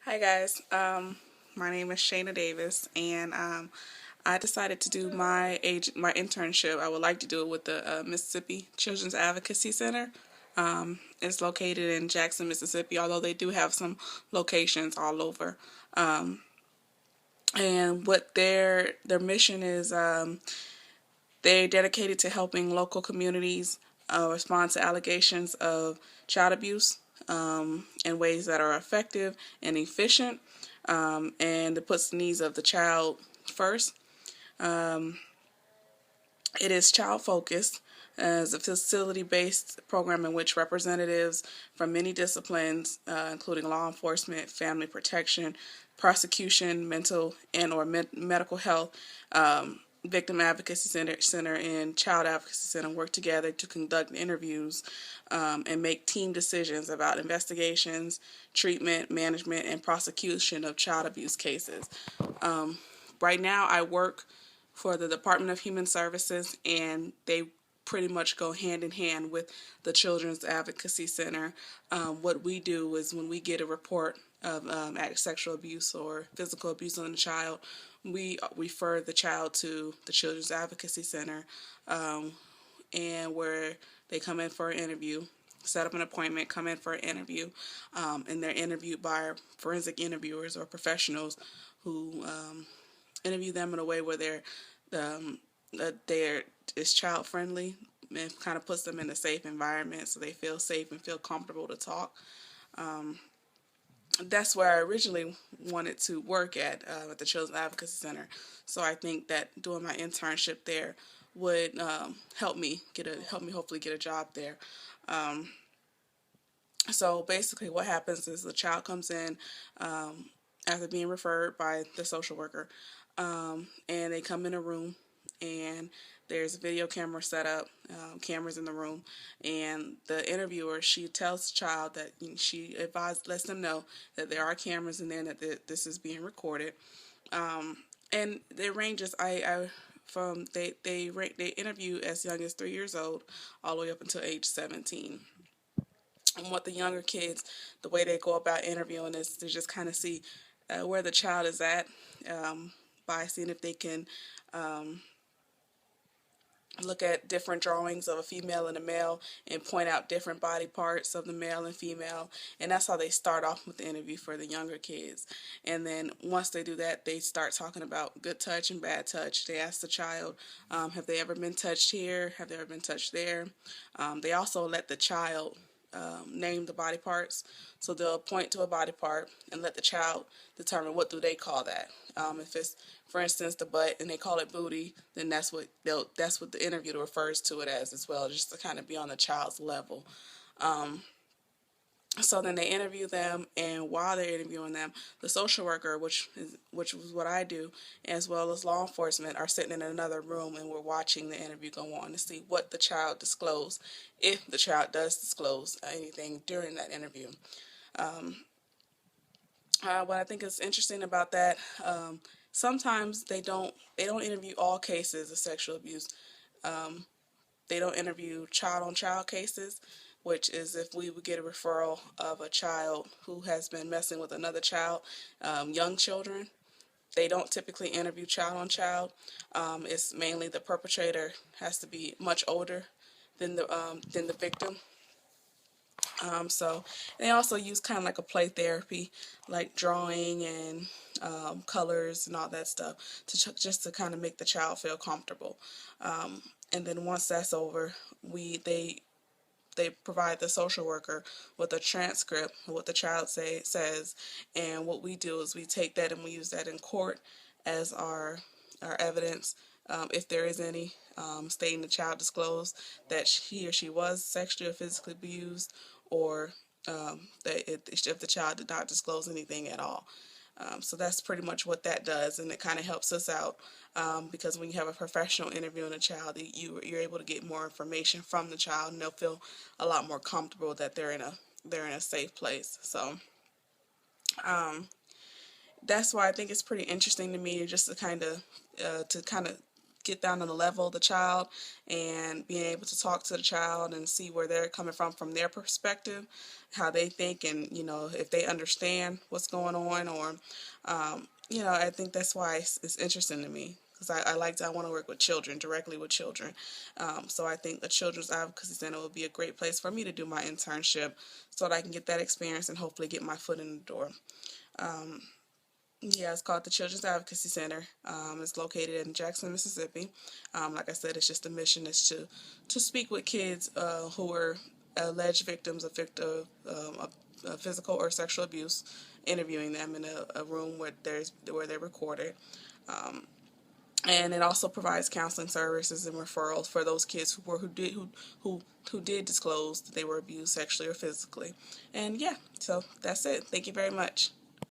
Hi guys, my name is Shaina Davis, and I decided to do my internship. I would like to do it with the Mississippi Children's Advocacy Center. It's located in Jackson, Mississippi, although they do have some locations all over. And what their mission is, they're dedicated to helping local communities respond to allegations of child abuse in ways that are effective and efficient, and it puts the needs of the child first. Um, it is child focused as a facility based program in which representatives from many disciplines, including law enforcement, family protection, prosecution, mental and or medical health, victim advocacy center and child advocacy center work together to conduct interviews and make team decisions about investigations, treatment, management, and prosecution of child abuse cases. Right now, I work for the Department of Human Services, and they pretty much go hand in hand with the Children's Advocacy Center. What we do is when we get a report of sexual abuse or physical abuse on a child, we refer the child to the Children's Advocacy Center, and where they come in for an interview, set up an appointment, come in for an interview, and they're interviewed by forensic interviewers or professionals who interview them in a way where um, they're is child friendly and kind of puts them in a safe environment so they feel safe and feel comfortable to talk. Um, that's where I originally wanted to work at the Children's Advocacy Center. So I think that doing my internship there would help me hopefully get a job there. Um, so basically, what happens is the child comes in after being referred by the social worker, and they come in a room, and there's a video camera set up, cameras in the room, and the interviewer, she tells the child that lets them know that there are cameras in there and that this is being recorded. Um, and it ranges. I from they interview as young as 3 years old all the way up until age 17. And what the younger kids, the way they go about interviewing is to just kind of see where the child is at, by seeing if they can um, look at different drawings of a female and a male and point out different body parts of the male and female. And that's how they start off with the interview for the younger kids. And then once they do that, they start talking about good touch and bad touch. They ask the child, have they ever been touched here? Have they ever been touched there? They also let the child name the body parts. So they'll point to a body part and let the child determine what do they call that. If it's, for instance, the butt and they call it booty, then that's what the interviewer refers to it as well, just to kind of be on the child's level. Um, so then they interview them, and while they're interviewing them, the social worker, which was what I do, as well as law enforcement, are sitting in another room, and we're watching the interview go on to see what the child disclosed, if the child does disclose anything during that interview. Um, what I think is interesting about that, sometimes they don't interview all cases of sexual abuse. Um, they don't interview child on child cases, which is if we would get a referral of a child who has been messing with another child, young children. They don't typically interview child on child. It's mainly the perpetrator has to be much older than the victim. So they also use kind of like a play therapy, like drawing and colors and all that stuff, just to kind of make the child feel comfortable. And then once that's over, they provide the social worker with a transcript of what the child says, and what we do is we take that and we use that in court as our evidence, if there is any, stating the child disclosed that he or she was sexually or physically abused, or that if the child did not disclose anything at all. So that's pretty much what that does, and it kind of helps us out, because when you have a professional interviewing a child, you're able to get more information from the child, and they'll feel a lot more comfortable that they're in a safe place. So that's why I think it's pretty interesting to me, just to kind of get down on the level of the child and being able to talk to the child and see where they're coming from their perspective, how they think, and if they understand what's going on, or I think that's why it's interesting to me, because I want to work with children, directly with children. So I think the Children's Advocacy Center would be a great place for me to do my internship, so that I can get that experience and hopefully get my foot in the door. Yeah, it's called the Children's Advocacy Center. It's located in Jackson, Mississippi. Like I said, it's just the mission is to speak with kids who are alleged victims of physical or sexual abuse, interviewing them in a room where they're recorded. And it also provides counseling services and referrals for those kids who did disclose that they were abused sexually or physically. And yeah, so that's it. Thank you very much.